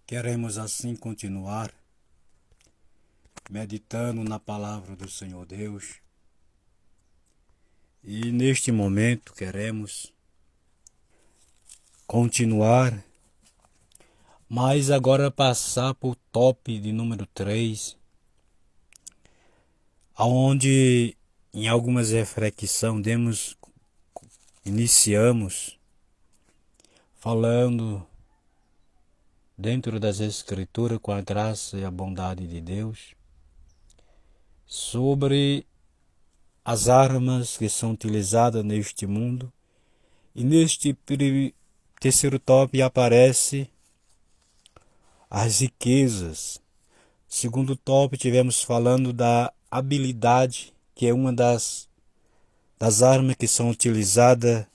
Queremos assim continuar meditando na palavra do Senhor Deus. E neste momento queremos continuar, mas agora passar para o top de número 3, onde em algumas reflexões iniciamos falando dentro das Escrituras, com a graça e a bondade de Deus, sobre as armas que são utilizadas neste mundo. E neste terceiro tópico aparece as riquezas. Segundo tópico, tivemos falando da habilidade, que é uma das armas que são utilizadas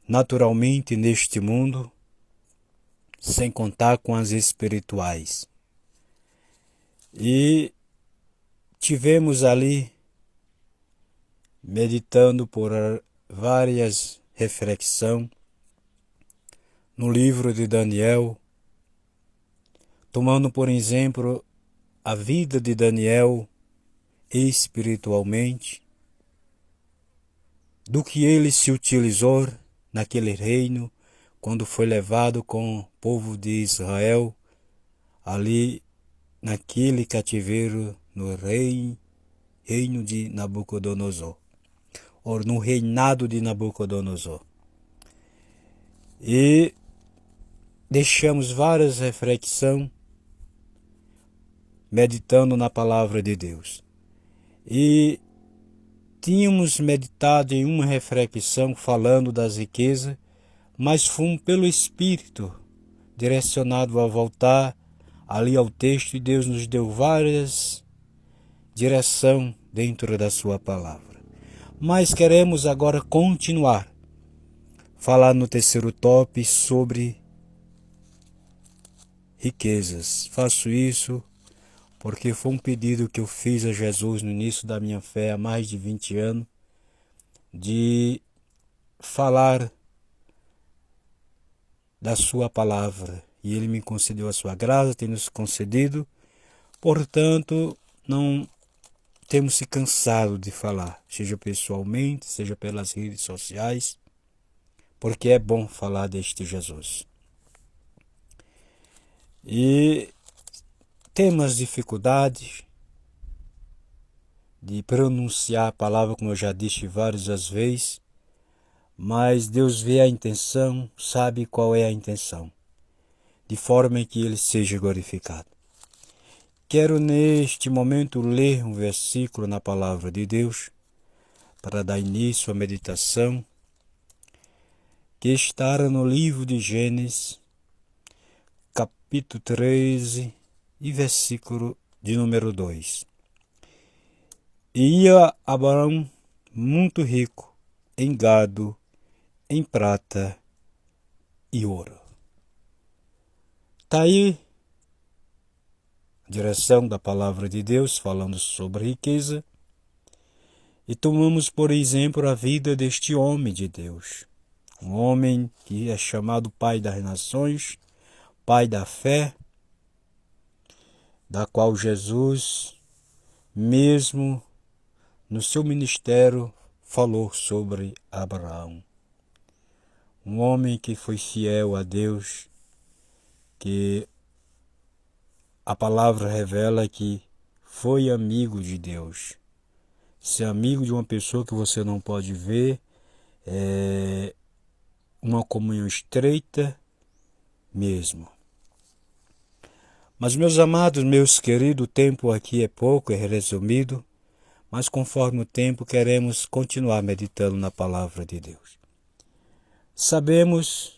naturalmente neste mundo, sem contar com as espirituais. E tivemos ali, meditando por várias reflexões, no livro de Daniel, tomando por exemplo a vida de Daniel espiritualmente, do que ele se utilizou naquele reino, quando foi levado com o povo de Israel, ali naquele cativeiro no reino de Nabucodonosor, ou no reinado de Nabucodonosor. E deixamos várias reflexões meditando na palavra de Deus. E tínhamos meditado em uma reflexão falando das riquezas, mas fomos pelo Espírito direcionado a voltar ali ao texto, e Deus nos deu várias direções dentro da sua palavra. Mas queremos agora continuar, falar no terceiro tópico sobre riquezas. Faço isso porque foi um pedido que eu fiz a Jesus no início da minha fé, há mais de 20 anos, de falar da sua palavra. E ele me concedeu a sua graça, tem nos concedido. Portanto, não temos se cansado de falar, seja pessoalmente, seja pelas redes sociais, porque é bom falar deste Jesus. E temos dificuldade de pronunciar a palavra, como eu já disse várias vezes, mas Deus vê a intenção, sabe qual é a intenção, de forma que ele seja glorificado. Quero neste momento ler um versículo na palavra de Deus, para dar início à meditação, que está no livro de Gênesis, capítulo 13, e versículo de número 2. E ia Abraão muito rico em gado, em prata e ouro. Está aí a direção da palavra de Deus falando sobre riqueza, e tomamos por exemplo a vida deste homem de Deus, um homem que é chamado Pai das Nações, Pai da fé, da qual Jesus mesmo no seu ministério falou sobre Abraão. Um homem que foi fiel a Deus, que a palavra revela que foi amigo de Deus. Ser amigo de uma pessoa que você não pode ver é uma comunhão estreita mesmo. Mas, meus amados, meus queridos, o tempo aqui é pouco, é resumido, mas conforme o tempo queremos continuar meditando na palavra de Deus. Sabemos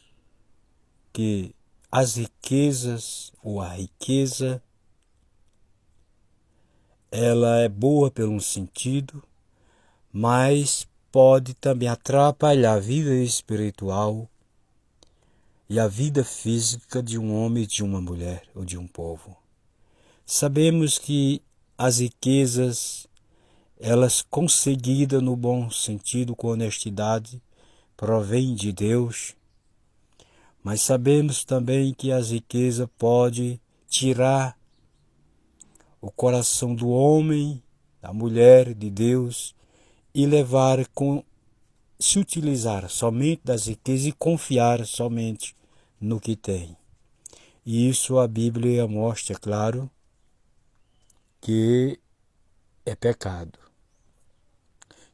que as riquezas, ou a riqueza, ela é boa por um sentido, mas pode também atrapalhar a vida espiritual e a vida física de um homem, de uma mulher ou de um povo. Sabemos que as riquezas, elas conseguidas no bom sentido, com honestidade, provém de Deus, Mas sabemos também que as riquezas podem tirar o coração do homem, da mulher, de Deus, e levar se utilizar somente das riquezas e confiar somente no que tem. E isso a Bíblia mostra, claro, que é pecado.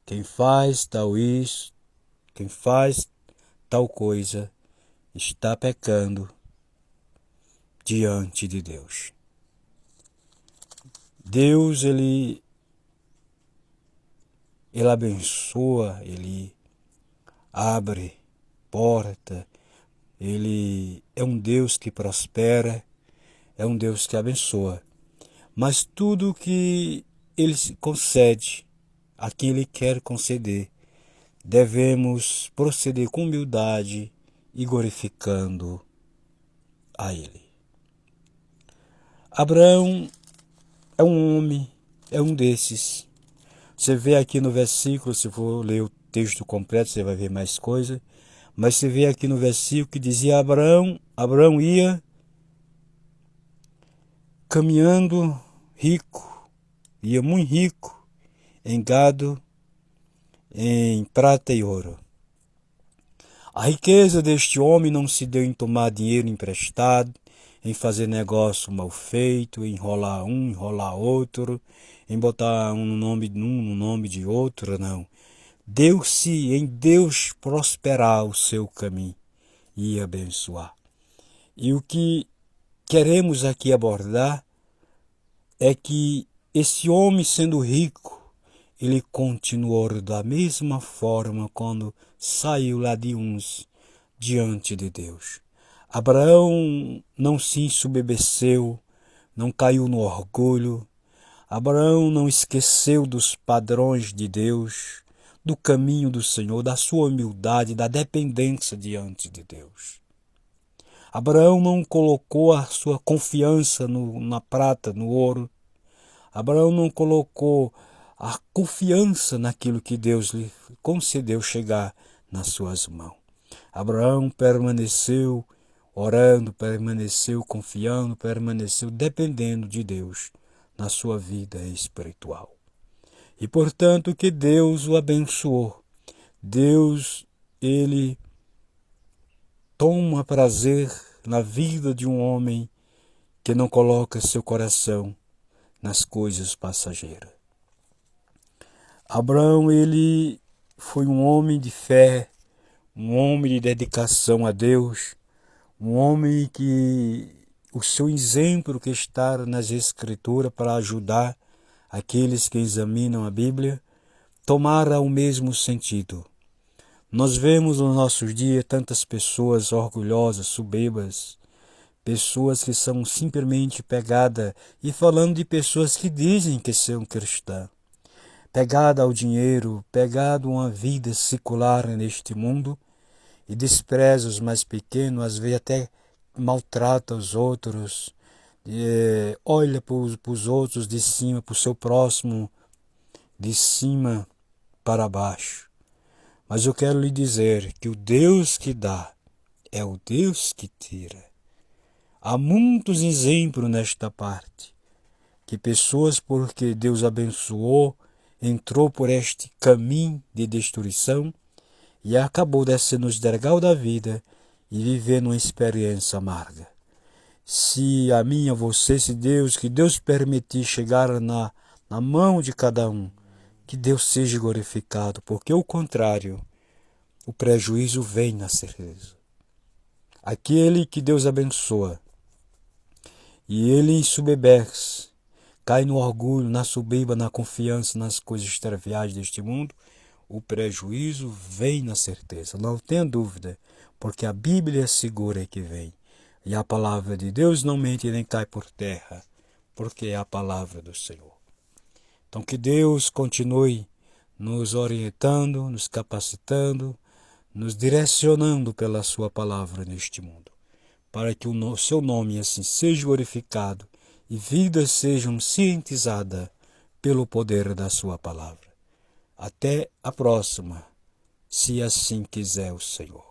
Quem faz tal coisa, está pecando diante de Deus. Deus, ele abençoa, ele abre porta, ele é um Deus que prospera, é um Deus que abençoa. Mas tudo que ele concede, a quem ele quer conceder, devemos proceder com humildade e glorificando a ele. Abraão é um homem, é um desses. Você vê aqui no versículo, se for ler o texto completo, você vai ver mais coisa. Mas você vê aqui no versículo que dizia Abraão ia caminhando rico, ia muito rico em gado, em prata e ouro. A riqueza deste homem não se deu em tomar dinheiro emprestado, em fazer negócio mal feito, em enrolar um, enrolar outro, em botar um no nome de um, no nome de outro, não. Deu-se em Deus prosperar o seu caminho e abençoar. E o que queremos aqui abordar é que esse homem, sendo rico, ele continuou da mesma forma quando saiu lá de uns diante de Deus. Abraão não se ensubebeceu, não caiu no orgulho. Abraão não esqueceu dos padrões de Deus, do caminho do Senhor, da sua humildade, da dependência diante de Deus. Abraão não colocou a sua confiança na prata, no ouro. Abraão não colocou a confiança naquilo que Deus lhe concedeu chegar nas suas mãos. Abraão permaneceu orando, permaneceu confiando, permaneceu dependendo de Deus na sua vida espiritual. E, portanto, que Deus o abençoou. Deus, ele toma prazer na vida de um homem que não coloca seu coração nas coisas passageiras. Abraão, ele foi um homem de fé, um homem de dedicação a Deus, um homem que o seu exemplo que está nas Escrituras para ajudar aqueles que examinam a Bíblia, tomara o mesmo sentido. Nós vemos nos nossos dias tantas pessoas orgulhosas, soberbas, pessoas que são simplesmente pegadas, e falando de pessoas que dizem que são cristãs, pegada ao dinheiro, pegada a uma vida secular neste mundo, e despreza os mais pequenos, às vezes até maltrata os outros, olha para os outros de cima, para o seu próximo, de cima para baixo. Mas eu quero lhe dizer que o Deus que dá é o Deus que tira. Há muitos exemplos nesta parte, que pessoas, porque Deus abençoou, entrou por este caminho de destruição e acabou descendo os degraus da vida e vivendo uma experiência amarga. Se a mim, a você, que Deus permitir chegar na mão de cada um, que Deus seja glorificado, porque o contrário, o prejuízo vem na certeza. Aquele que Deus abençoa e ele ensubebece, cai no orgulho, na soberba, na confiança, nas coisas triviais deste mundo, o prejuízo vem na certeza. Não tenha dúvida, porque a Bíblia assegura que vem. E a palavra de Deus não mente nem cai por terra, porque é a palavra do Senhor. Então que Deus continue nos orientando, nos capacitando, nos direcionando pela sua palavra neste mundo, para que o seu nome assim seja glorificado e vidas sejam cientizadas pelo poder da sua palavra. Até a próxima, se assim quiser o Senhor.